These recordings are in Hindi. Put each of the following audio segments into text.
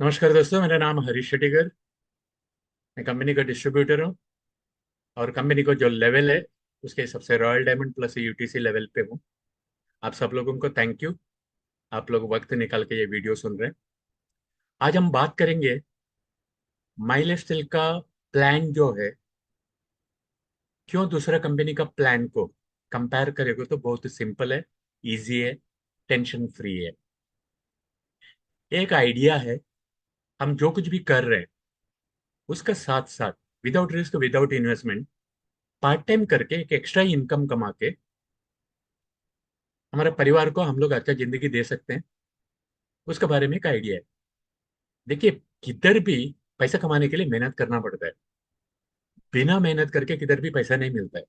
नमस्कार दोस्तों, मेरा नाम हरीश शेट्टीगर। मैं कंपनी का डिस्ट्रीब्यूटर हूँ और कंपनी को जो लेवल है उसके हिसाब से royal diamond plus UTC level पे हूँ। आप सब लोगों को थैंक यू। आप लोग वक्त निकाल के ये वीडियो सुन रहे हैं। आज हम बात करेंगे माइल स्टील का प्लान जो है, क्यों दूसरा कंपनी का प्लान को कंपेयर करेंगे तो बहुत सिंपल है, इजी है, टेंशन फ्री है। एक आइडिया है, हम जो कुछ भी कर रहे हैं उसका साथ साथ without risk without investment part time करके एक एक्स्ट्रा इनकम कमा के हमारे परिवार को हम लोग अच्छा जिंदगी दे सकते हैं, उसके बारे में एक आइडिया है। देखिए, किधर भी पैसा कमाने के लिए मेहनत करना पड़ता है। बिना मेहनत करके किधर भी पैसा नहीं मिलता है।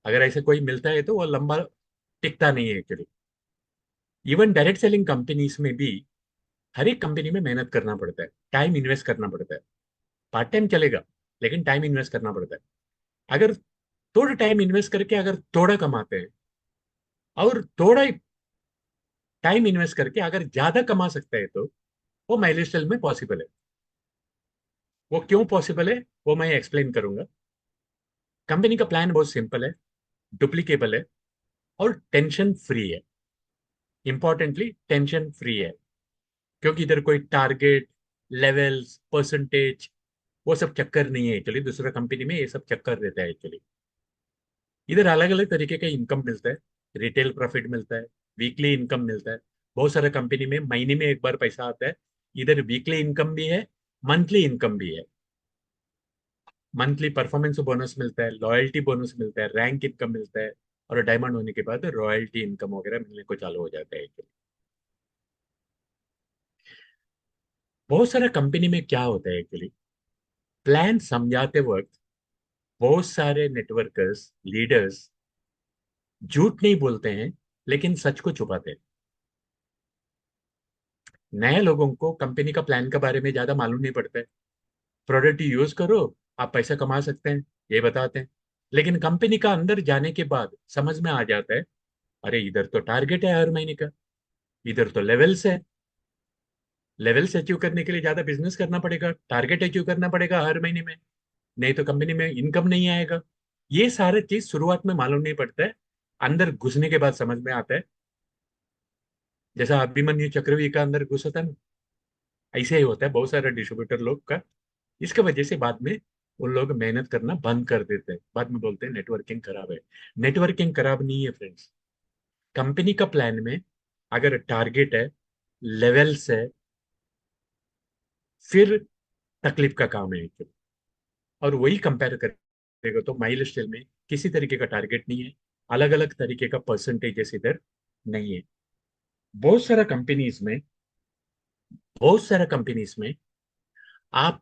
अगर ऐसे कोई मिलता है तो वो लंबा टिकता नहीं है actually. Even direct selling companies में भी हर एक कंपनी में मेहनत करना पड़ता है, टाइम इन्वेस्ट करना पड़ता है। पार्ट टाइम चलेगा, लेकिन टाइम इन्वेस्ट करना पड़ता है। अगर थोड़ा टाइम इन्वेस्ट करके अगर थोड़ा कमाते हैं और थोड़ा टाइम इन्वेस्ट करके अगर ज्यादा कमा सकते हैं तो वो माइलस्टोन में पॉसिबल है। वो क्यों पॉसिबल है वो मैं एक्सप्लेन करूंगा। कंपनी का प्लान बहुत सिंपल है, डुप्लीकेबल है और टेंशन फ्री है। इंपॉर्टेंटली टेंशन फ्री है, क्योंकि इधर कोई टारगेट, लेवल्स, परसेंटेज, वो सब चक्कर नहीं है। एक्चुअली दूसरा कंपनी में ये सब चक्कर रहता है एक्चुअली। इधर अलग अलग तरीके का इनकम मिलता है। रिटेल प्रॉफिट मिलता है, वीकली इनकम मिलता है। बहुत सारे कंपनी में महीने में एक बार पैसा आता है। इधर वीकली इनकम भी है, मंथली इनकम भी है। मंथली परफॉर्मेंस बोनस मिलता है, लॉयल्टी बोनस मिलता है, रैंक इनकम मिलता है और डायमंड होने के बाद रॉयल्टी इनकम वगैरह मिलने को चालू हो जाता है। बहुत सारा कंपनी में क्या होता है एक्चुअली, प्लान समझाते वक्त बहुत सारे नेटवर्कर्स, लीडर्स झूठ नहीं बोलते हैं, लेकिन सच को छुपाते हैं। नए लोगों को कंपनी का प्लान के बारे में ज्यादा मालूम नहीं पड़ता है। प्रोडक्ट यूज करो, आप पैसा कमा सकते हैं, ये बताते हैं। लेकिन कंपनी का अंदर जाने के बाद समझ में आ जाता है, अरे इधर तो टारगेट है हर महीने का, इधर तो लेवल्स है। लेवल्स अचीव करने के लिए ज्यादा बिजनेस करना पड़ेगा, टारगेट अचीव करना पड़ेगा हर महीने में, नहीं तो कंपनी में इनकम नहीं आएगा। ये सारे चीज शुरुआत में मालूम नहीं पड़ता है, अंदर घुसने के बाद समझ में आता है। जैसा अभिमन्यु चक्रवर्ती का अंदर घुसा था ना, ऐसे ही होता है बहुत सारे डिस्ट्रीब्यूटर लोग का। इसके वजह से बाद में उन लोग मेहनत करना बंद कर देते हैं, बाद में बोलते हैं नेटवर्किंग खराब है। नेटवर्किंग खराब नहीं है फ्रेंड्स। कंपनी का प्लान में अगर टारगेट है, लेवल्स है, फिर तकलीफ का काम है। और वही कंपेयर करेगा तो माइल स्टाइल में किसी तरीके का टारगेट नहीं है, अलग अलग तरीके का परसेंटेजेस इधर नहीं है। बहुत सारा कंपनीज में बहुत सारा कंपनीज में आप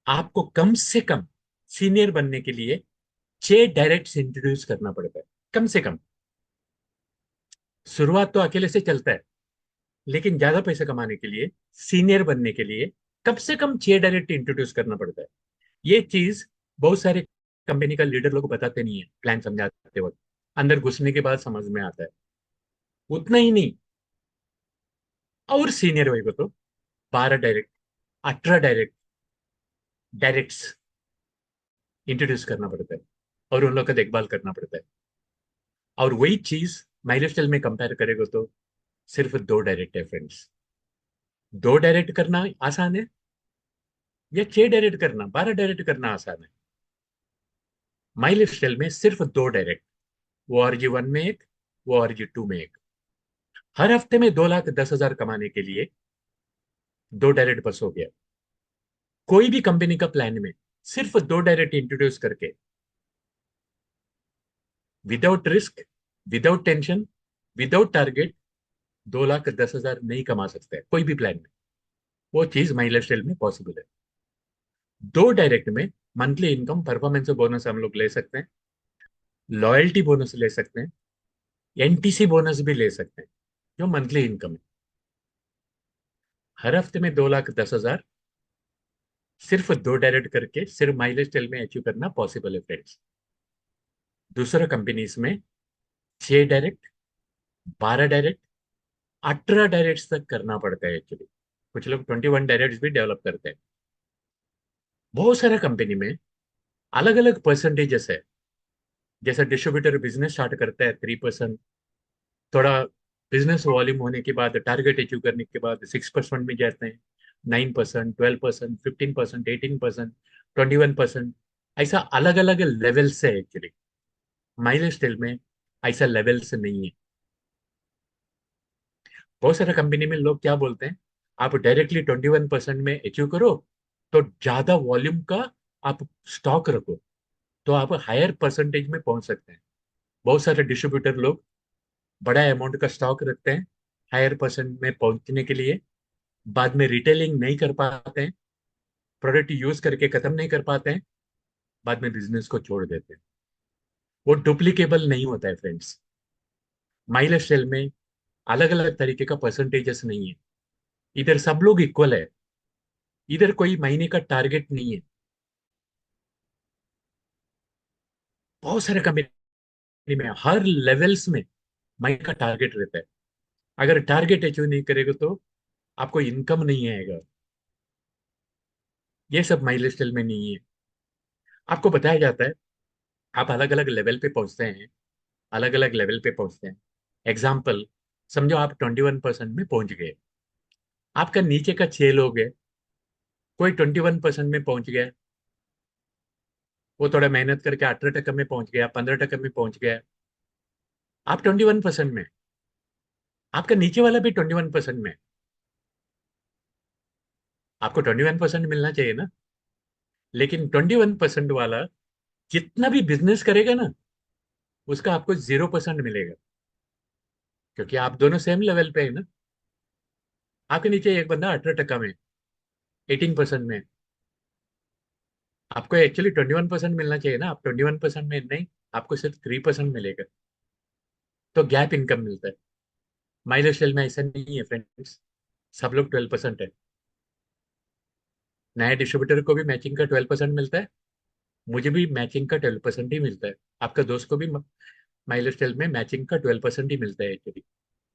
आपको कम से कम सीनियर बनने के लिए 6 डायरेक्ट इंट्रोड्यूस करना पड़ता है, कम से कम। शुरुआत तो अकेले से चलता है, लेकिन ज्यादा पैसे कमाने के लिए, सीनियर बनने के लिए कम से कम 6 डायरेक्ट इंट्रोड्यूस करना पड़ता है। ये चीज बहुत सारे कंपनी का लीडर लोग बताते नहीं है प्लान समझाते वक्त, अंदर घुसने के बाद समझ में आता है। उतना ही नहीं, और सीनियर होएगा तो 12 डायरेक्ट, 18 डायरेक्ट, डायरेक्ट्स इंट्रोड्यूस करना पड़ता है और उन लोग का देखभाल करना पड़ता है। और वही चीज माइलस्टाइल में कंपेयर करेगा तो सिर्फ 2 डायरेक्ट है फ्रेंड्स। 2 डायरेक्ट करना आसान है या 6 डायरेक्ट करना, 12 डायरेक्ट करना आसान है। माइलस्टाइल में सिर्फ 2 डायरेक्ट, वो RG1 में एक, वो RG2 में एक। हर हफ्ते में 2,10,000 कमाने के लिए 2 डायरेक्ट बस हो गया। कोई भी कंपनी का प्लान में सिर्फ 2 डायरेक्ट इंट्रोड्यूस करके, without risk, without tension, without target, 2,10,000 नहीं कमा सकता है कोई भी प्लान में। वो चीज महिला स्टाइल में पॉसिबल है। 2 डायरेक्ट में मंथली इनकम, परफॉर्मेंस बोनस हम लोग ले सकते हैं, लॉयल्टी बोनस ले सकते हैं, NTC बोनस भी ले सकते हैं, जो मंथली इनकम है। हर हफ्ते में 2,10,000 सिर्फ 2 डायरेक्ट करके सिर्फ माइलेज टेल में अचीव करना पॉसिबल है फ्रेंड्स। दूसरा कंपनीज में 6 डायरेक्ट, 12 डायरेक्ट, 18 डायरेक्ट तक करना पड़ता है एक्चुअली। कुछ लोग 21 डायरेक्ट्स भी डेवलप करते हैं। बहुत सारा कंपनी में अलग अलग परसेंटेजेस है। जैसा डिस्ट्रीब्यूटर बिजनेस स्टार्ट करता है 3%, थोड़ा बिजनेस वॉल्यूम होने के बाद, टारगेट अचीव करने के बाद 6% में जाते हैं, 9%, 12%, 15%, 18%, 21%। ऐसा अलग अलग लेवल्स है एक्चुअली। माइलेज टेल में ऐसा लेवल्स नहीं है। बहुत सारे कंपनी में लोग क्या बोलते हैं, आप डायरेक्टली 21% में अचीव करो, तो ज्यादा वॉल्यूम का आप स्टॉक रखो, तो आप हायर परसेंटेज में पहुंच सकते हैं। बहुत सारे डिस्ट्रीब्यूटर लोग बड़ा अमाउंट का स्टॉक रखते हैं हायर परसेंट में पहुंचने के लिए। बाद में रिटेलिंग नहीं कर पाते हैं, प्रोडक्ट यूज करके खत्म नहीं कर पाते हैं, बाद में बिजनेस को छोड़ देते हैं। वो डुप्लीकेबल नहीं होता है फ्रेंड्स। माइलेज सेल में अलग अलग तरीके का परसेंटेजेस नहीं है। इधर सब लोग इक्वल है। इधर कोई महीने का टारगेट नहीं है। बहुत सारे कंपनी में हर लेवल्स में महीने का टारगेट रहता है। अगर टारगेट अचीव नहीं करेगा तो आपको इनकम नहीं आएगा। ये सब माइलेज सेल में नहीं है। आपको बताया जाता है, आप अलग अलग लेवल पे पहुंचते हैं, अलग अलग लेवल पे पहुंचते हैं। एग्जाम्पल, समझो आप 21% में पहुंच गए। आपका नीचे का 6 लोग है, कोई 21% में पहुंच गया, वो थोड़ा मेहनत करके 18% में पहुंच गया, 15% में पहुंच गया। आप 21% में, आपका नीचे वाला भी 21% में। आपको 21% मिलना चाहिए ना। लेकिन 21% वाला जितना भी बिजनेस करेगा ना, उसका आपको 0% मिलेगा, क्योंकि आप दोनों सेम लेवल पे है ना। आपके नीचे एक बंदा 18% में, 18% में। आपको एक्चुअली 21% मिलना चाहिए ना, आप 21% में नहीं, आपको सिर्फ 3% मिलेगा। तो गैप इनकम मिलता है। माइलेज सेल में ऐसा नहीं है फ्रेंड्स। सब लोग 12% है। नए डिस्ट्रीब्यूटर को भी मैचिंग का 12% मिलता है, मुझे भी मैचिंग का 12% ही मिलता है। आपका दोस्त को भी माइलेज सेल में मैचिंग का 12% ही मिलता है एक्चुअली।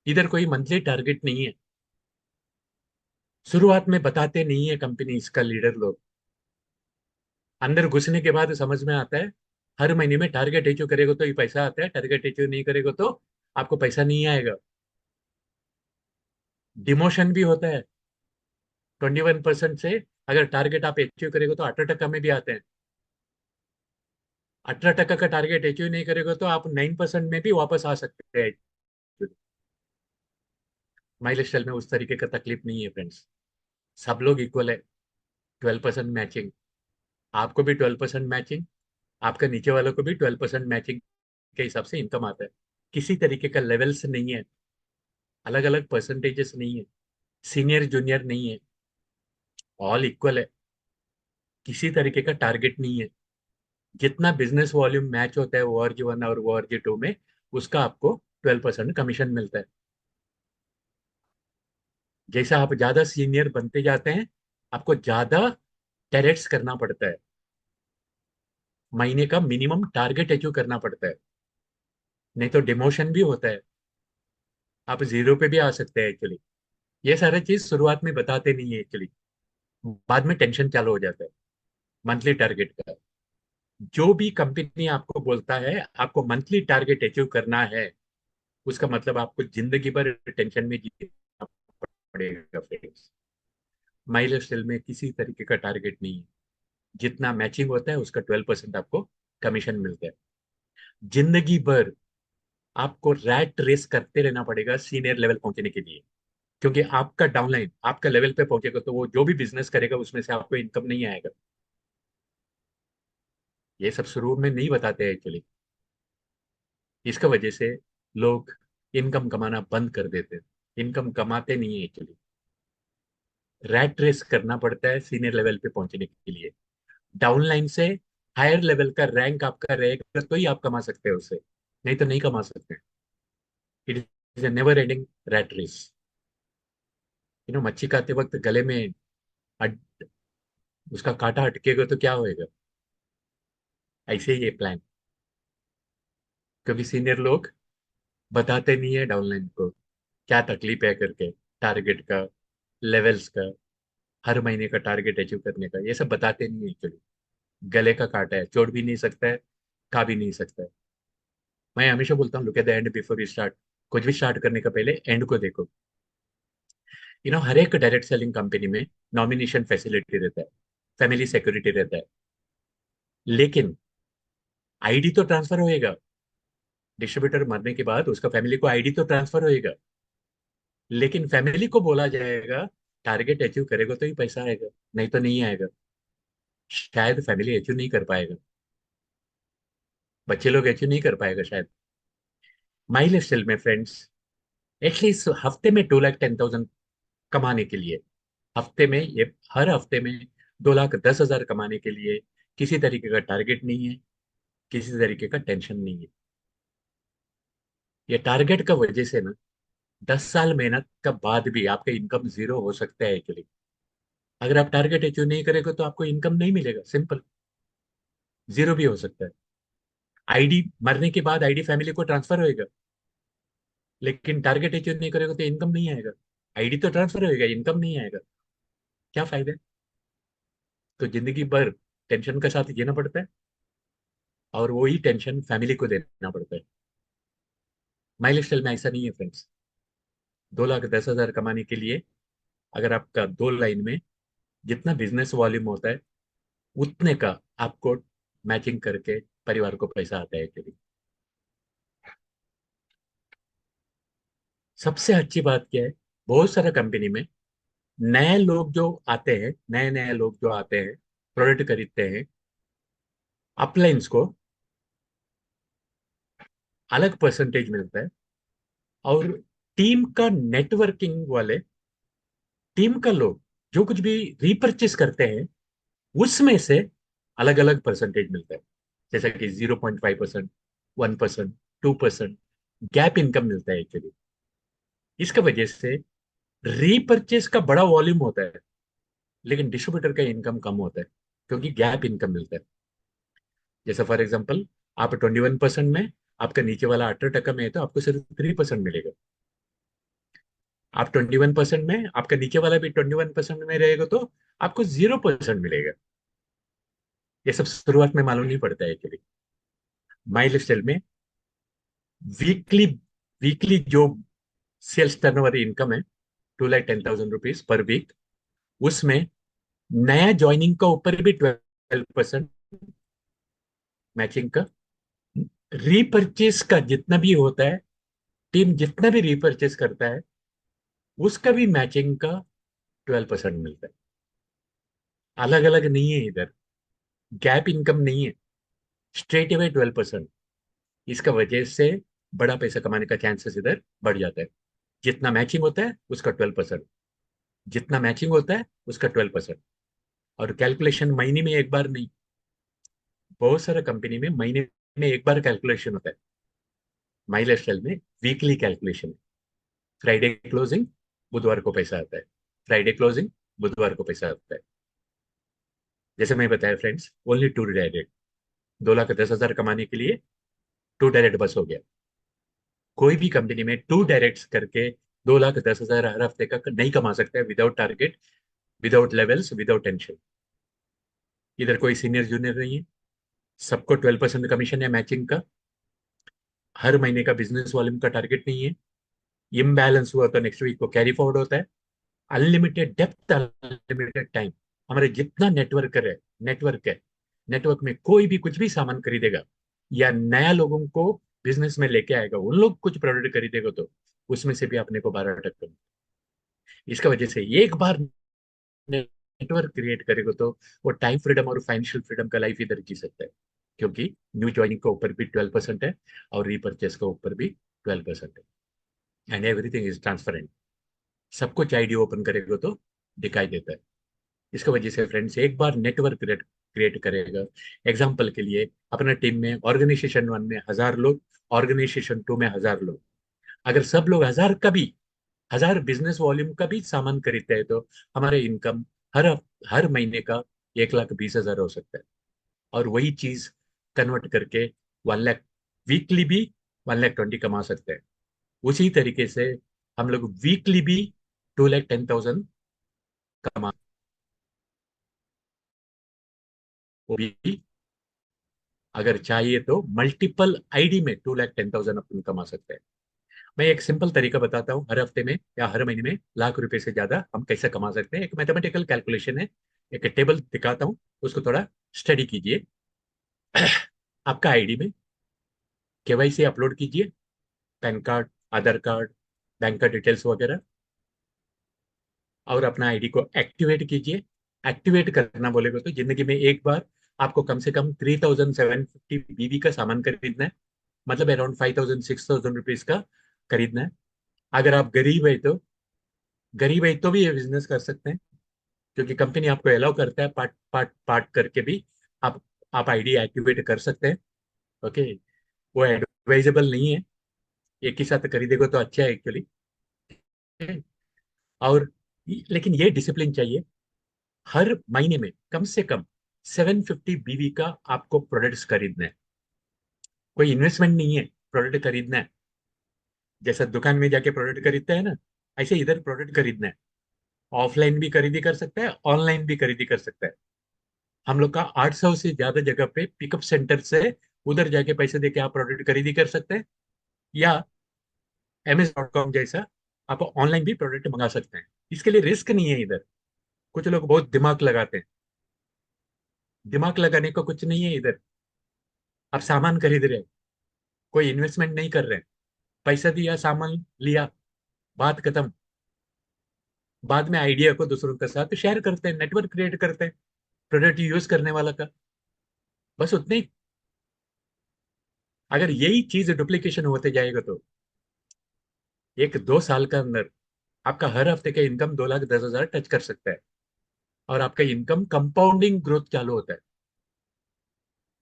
इधर कोई मंथली टारगेट नहीं है। शुरुआत में बताते नहीं है कंपनी, इसका लीडर लोग। अंदर घुसने के बाद समझ में आता है, हर महीने में टारगेट अचीव करेगा तो ये पैसा आता है, टारगेट अचीव नहीं करेगा तो आपको पैसा नहीं आएगा। डिमोशन भी होता है। 21% से अगर टारगेट आप अचीव करेगा तो 18% में भी आते हैं। 18% का टारगेट अचीव नहीं करेगा तो आप 9% में भी वापस आ सकते हैं। माइलेज में उस तरीके का तकलीफ नहीं है फ्रेंड्स। सब लोग इक्वल है। 12% मैचिंग, आपको भी 12% मैचिंग, आपका नीचे वालों को भी 12% मैचिंग के हिसाब से इनकम आता है। किसी तरीके का लेवल्स नहीं है, अलग अलग परसेंटेजेस नहीं है, सीनियर जूनियर नहीं है, ऑल इक्वल है। किसी तरीके का टारगेट नहीं है। जितना बिजनेस वॉल्यूम मैच होता है ORG 1 और ORG 2 में, उसका आपको 12% कमीशन मिलता है। जैसा आप ज्यादा सीनियर बनते जाते हैं, आपको ज्यादा डायरेक्ट्स करना पड़ता है, महीने का मिनिमम टारगेट अचीव करना पड़ता है, नहीं तो डिमोशन भी होता है। आप जीरो पे भी आ सकते हैं एक्चुअली। ये सारी चीज शुरुआत में बताते नहीं है एक्चुअली। बाद में टेंशन चालू हो जाता है मंथली टारगेट का। जो भी कंपनी आपको बोलता है आपको मंथली टारगेट अचीव करना है, उसका मतलब आपको जिंदगी भर टेंशन में जीना पड़ेगा फ्रेंड्स। माइलेज सेल में किसी तरीके का टारगेट नहीं है। जितना मैचिंग होता है उसका 12% आपको कमीशन मिलता है। जिंदगी भर आपको रैट रेस करते रहना पड़ेगा सीनियर लेवल पहुंचने के लिए, क्योंकि आपका डाउनलाइन आपका लेवल पे पहुंचेगा तो वो जो भी बिजनेस करेगा उसमें से आपको इनकम नहीं आएगा। ये सब शुरू में नहीं बताते एक्चुअली। इसका वजह से लोग इनकम कमाना बंद कर देते हैं। इनकम कमाते नहीं है एक्चुअली। रैट रेस करना पड़ता है सीनियर लेवल पे पहुंचने के लिए। डाउनलाइन से हायर लेवल का रैंक आपका रहेगा तो ही आप कमा सकते हैं उससे, नहीं तो नहीं कमा सकते। It is a never ending rat race. मच्छी खाते वक्त गले में अट, उसका कांटा अटकेगा तो क्या होएगा। ऐसे ही ये प्लान, क्योंकि सीनियर लोग बताते नहीं है डाउनलाइन को क्या तकलीफ है करके टारगेट का, लेवल्स का, हर महीने का टारगेट अचीव करने का, ये सब बताते नहीं है एक्चुअली। गले का काटा है, छोड़ भी नहीं सकता है, खा भी नहीं सकता है। मैं हमेशा बोलता हूँ look at the end before you start. कुछ भी स्टार्ट करने का पहले एंड को देखो। हर एक डायरेक्ट सेलिंग कंपनी में नॉमिनेशन फैसिलिटी रहता है, फैमिली सिक्योरिटी रहता है, लेकिन आईडी तो ट्रांसफर होएगा। डिस्ट्रीब्यूटर मरने के बाद उसका फैमिली को आईडी तो ट्रांसफर होएगा, लेकिन फैमिली को बोला जाएगा टारगेट अचीव करेगा तो ही पैसा आएगा, नहीं तो नहीं आएगा। शायद फैमिली अचीव नहीं कर पाएगा, बच्चे लोग अचीव नहीं कर पाएगा शायद। माई लाइफ स्टाइल में फ्रेंड्स, एटलीस्ट हफ्ते में 2,10,000 कमाने के लिए, हफ्ते में ये हर हफ्ते में 2,10,000 कमाने के लिए किसी तरीके का टारगेट नहीं है, किसी तरीके का टेंशन नहीं है। ये टारगेट का वजह से ना 10 साल मेहनत का बाद भी आपका इनकम जीरो हो सकता है एक्चुअली। अगर आप टारगेट अचीव नहीं करेंगे तो आपको इनकम नहीं मिलेगा, सिंपल। जीरो भी हो सकता है। आईडी मरने के बाद आईडी फैमिली को ट्रांसफर होएगा, लेकिन टारगेट अचीव नहीं करेगा तो इनकम नहीं आएगा। आईडी तो ट्रांसफर होएगा, इनकम नहीं आएगा, क्या फायदा है? तो जिंदगी भर टेंशन का साथ जीना पड़ता है, और वही टेंशन फैमिली को देना पड़ता है। माई लाइफ स्टाइल में ऐसा नहीं है फ्रेंड्स। 2,10,000 कमाने के लिए अगर आपका दो लाइन में जितना बिजनेस वॉल्यूम होता है उतने का आपको मैचिंग करके परिवार को पैसा आता है एक्चुअली। सबसे अच्छी बात क्या है, बहुत सारा कंपनी में नए लोग जो आते हैं, नए नए लोग जो आते हैं, प्रोडक्ट खरीदते हैं, अपलाइंस को अलग परसेंटेज मिलता है, और टीम का नेटवर्किंग वाले, टीम का लोग जो कुछ भी रीपरचेस करते हैं उसमें से अलग अलग परसेंटेज मिलता है। जैसा कि 0.5%, 1%, 2% गैप इनकम मिलता है एक्चुअली। इसका वजह से रीपरचेस का बड़ा वॉल्यूम होता है, लेकिन डिस्ट्रीब्यूटर का इनकम कम होता है, क्योंकि गैप इनकम मिलता है। जैसे फॉर एग्जाम्पल, आप 21% में, आपका नीचे वाला 18% में है तो आपको सिर्फ 3% मिलेगा। आप 21% में, आपका नीचे वाला भी 21% में रहेगा तो आपको 0% मिलेगा। ये सब शुरुआत में मालूम नहीं पड़ता है एक्चुअली। माई स्टाइल में वीकली वीकली जो सेल्स टर्नओवर इनकम है, 2,10,000 रुपीज पर वीक, उसमें नया ज्वाइनिंग का ऊपर भी 12% मैचिंग का, रीपरचेस का जितना भी होता है, टीम जितना भी रीपरचेस करता है उसका भी मैचिंग का 12% मिलता है। अलग अलग नहीं है इधर, गैप इनकम नहीं है, स्ट्रेट अवे 12%। इसका वजह से बड़ा पैसा कमाने का चांसेस इधर बढ़ जाता है। जितना मैचिंग होता है उसका 12%, जितना मैचिंग होता है उसका 12%। और कैलकुलेशन महीने में एक बार नहीं, बहुत सारा कंपनी में महीने में एक बार कैलकुलेशन होता है। माई लाइफ स्टाइल में वीकली कैलकुलेशन है। फ्राइडे क्लोजिंग, बुधवार को पैसा आता है। फ्राइडे क्लोजिंग, बुधवार को पैसा आता है। जैसे मैं बताया फ्रेंड्स, ओनली टू डायरेक्ट, 2,10,000 कमाने के लिए टू डायरेक्ट बस हो गया। कोई भी कंपनी में टू डायरेक्ट्स करके 2,10,000 हर हफ्ते का नहीं कमा सकता है, without target, without levels, without tension. इधर कोई सीनियर जूनियर नहीं है, सबको 12% कमीशन है मैचिंग का। हर महीने का बिजनेस वॉल्यूम का टारगेट नहीं है। इम्बैलेंस हुआ तो नेक्स्ट वीक को कैरी फॉरवर्ड होता है। Unlimited depth, unlimited time. हमारे जितना नेटवर्क है, नेटवर्क में कोई भी कुछ भी सामान खरीदेगा या नया लोगों को बिजनेस में लेके आएगा, उन लोग कुछ प्रोडक्ट खरीदेगा तो उसमें से भी अपने को 12%। इसका वजह से एक बार नेटवर्क क्रिएट करेगा तो वो टाइम फ्रीडम और फाइनेंशियल फ्रीडम का लाइफ इधर जी सकता है, क्योंकि न्यू ज्वाइनिंग का ऊपर भी 12% है और रीपरचेस का ऊपर भी 12% है, एंड एवरीथिंग इज ट्रांसपेरेंट। सब कुछ आईडी ओपन करेगा तो दिखाई देता है। इसकी वजह से फ्रेंड्स, एक बार नेटवर्क क्रिएट क्रिएट करेगा। एग्जाम्पल के लिए, अपना टीम में ऑर्गेनाइजेशन 1 में 1,000 लोग, ऑर्गेनाइजेशन 2 में 1,000 लोग, अगर सब लोग 1,000 बिजनेस वॉल्यूम का भी सामान खरीदते हैं तो हमारे इनकम हर हर महीने का 1,20,000 हो सकता है। और वही चीज कन्वर्ट करके 1 लाख वीकली भी 1,20,000 कमा सकते हैं। उसी तरीके से हम लोग वीकली भी 2,10,000 कमा, वो भी अगर चाहिए तो मल्टीपल आईडी में 2,10,000 अपन कमा सकते हैं। मैं एक सिंपल तरीका बताता हूँ, हर हफ्ते में या हर महीने में लाख रुपए से ज्यादा हम कैसे कमा सकते हैं। एक मैथमेटिकल कैलकुलेशन है, एक टेबल दिखाता हूँ, उसको थोड़ा स्टडी कीजिए। आपका आईडी में केवाईसी अपलोड कीजिए, पैन कार्ड, आधार कार्ड, बैंक का डिटेल्स वगैरह, और अपना आईडी को एक्टिवेट कीजिए। एक्टिवेट करना बोलेगा तो जिंदगी में एक बार आपको कम से कम 3,750 बीबी का सामान खरीदना है, मतलब अराउंड 5,000 6,000 रुपीज का खरीदना है। अगर आप गरीब है तो भी ये बिजनेस कर सकते हैं, क्योंकि कंपनी आपको अलाउ करता है पार्ट पार्ट पार्ट करके भी आप आप आईडी एक्टिवेट कर सकते हैं। ओके, वो एडवाइजेबल नहीं है, एक ही साथ खरीदेगा तो अच्छा है एक्चुअली। और लेकिन ये डिसिप्लिन चाहिए, हर महीने में कम से कम 750 बीवी का आपको प्रोडक्ट्स खरीदना है। कोई इन्वेस्टमेंट नहीं है, प्रोडक्ट खरीदना है। जैसा दुकान में जाके प्रोडक्ट खरीदते हैं ना, ऐसे इधर प्रोडक्ट खरीदना है। ऑफलाइन भी खरीदी कर सकता है, ऑनलाइन भी खरीदी कर सकता है। हम लोग का 800 से ज्यादा जगह पे पिकअप सेंटर से उधर जाके पैसे देके आप प्रोडक्ट खरीदी कर सकते हैं, या Amazon.com जैसा आप ऑनलाइन भी प्रोडक्ट मंगा सकते हैं। इसके लिए रिस्क नहीं है इधर। कुछ लोग बहुत दिमाग लगाते हैं, दिमाग लगाने को कुछ नहीं है इधर। आप सामान खरीद रहे हैं, कोई इन्वेस्टमेंट नहीं कर रहे हैं, पैसा दिया, सामान लिया, बात खत्म। बाद में आइडिया को दूसरों के साथ शेयर करते हैं, नेटवर्क क्रिएट करते हैं प्रोडक्ट यूज करने वाला का, बस उतने ही। अगर यही चीज डुप्लीकेशन होते जाएगा तो 1 2 साल के अंदर आपका हर हफ्ते का इनकम 2,10,000 टच कर सकता है, और आपका इनकम कंपाउंडिंग ग्रोथ चालू होता है।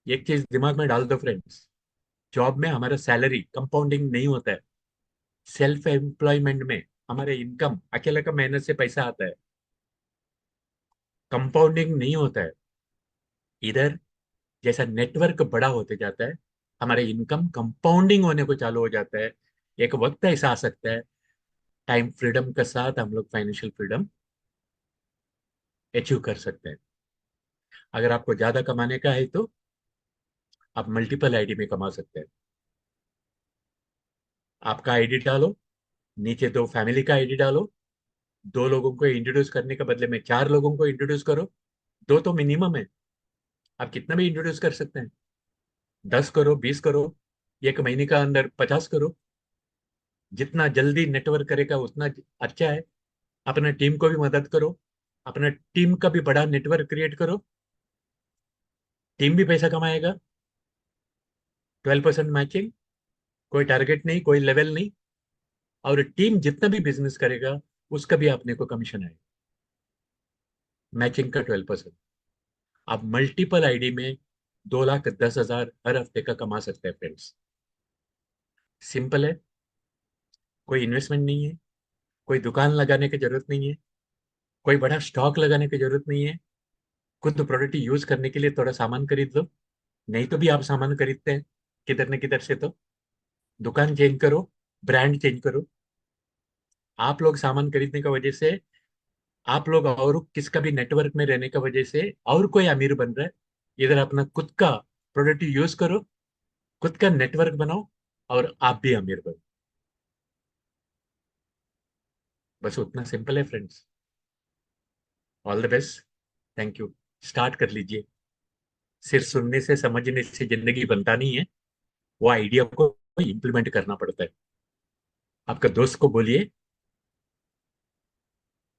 एक चीज दिमाग में डाल दो फ्रेंड्स, जॉब में हमारा सैलरी कंपाउंडिंग नहीं होता है। सेल्फ एम्प्लॉयमेंट में हमारे इनकम अकेले का मेहनत से पैसा आता है, कंपाउंडिंग नहीं होता है इधर। जैसा नेटवर्क बड़ा होते जाता है, हमारा इनकम कंपाउंडिंग होने को चालू हो जाता है। एक वक्त ऐसा आ सकता है, टाइम फ्रीडम के साथ हम लोग फाइनेंशियल फ्रीडम अचीव कर सकते हैं। अगर आपको ज्यादा कमाने का है तो आप मल्टीपल आईडी में कमा सकते हैं। आपका आईडी डालो, नीचे 2 फैमिली का आईडी डालो, 2 लोगों को इंट्रोड्यूस करने के बदले में 4 लोगों को इंट्रोड्यूस करो। 2 तो मिनिमम है, आप कितना भी इंट्रोड्यूस कर सकते हैं। 10 करो, 20 करो, एक महीने का अंदर 50 करो। जितना जल्दी नेटवर्क करेगा उतना अच्छा है। अपना टीम को भी मदद करो, अपना टीम का भी बड़ा नेटवर्क क्रिएट करो। टीम भी पैसा कमाएगा। 12% मैचिंग, कोई टारगेट नहीं, कोई लेवल नहीं। और टीम जितना भी बिजनेस करेगा उसका भी अपने को कमीशन आएगा, मैचिंग का 12%। आप मल्टीपल आईडी में 2,10,000 हर हफ्ते का कमा सकते हैं फ्रेंड्स। सिंपल है, कोई इन्वेस्टमेंट नहीं है, कोई दुकान लगाने की जरूरत नहीं है, कोई बड़ा स्टॉक लगाने की जरूरत नहीं है। खुद प्रोडक्ट यूज करने के लिए थोड़ा सामान खरीद लो, नहीं तो भी आप सामान खरीदते हैं किधर न किधर से तो। दुकान चेंज करो, ब्रांड चेंज करो। आप लोग सामान खरीदने की वजह से, आप लोग और किसका भी नेटवर्क में रहने की वजह से और कोई अमीर बन रहा है। इधर अपना खुद का प्रोडक्ट यूज करो, खुद का नेटवर्क बनाओ, और आप भी अमीर बनो। बस उतना सिंपल है friends. All the best, thank you. Start कर लीजिए। सिर्फ सुनने से समझने से जिंदगी बनता नहीं है, वो आइडिया को इम्प्लीमेंट करना पड़ता है। आपका दोस्त को बोलिए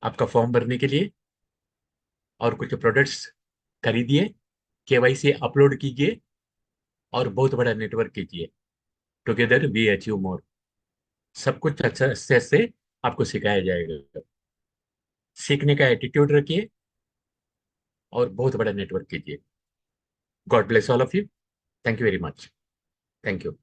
आपका फॉर्म भरने के लिए, और कुछ प्रोडक्ट्स खरीदिए, केवाईसी अपलोड कीजिए, और बहुत बड़ा नेटवर्क कीजिए। Together we achieve more. सब कुछ अच्छा अच्छे से आपको सिखाया जाएगा। सीखने का एटीट्यूड रखिए, और बहुत बड़ा नेटवर्क कीजिए। God bless all of you. Thank you very much. Thank you.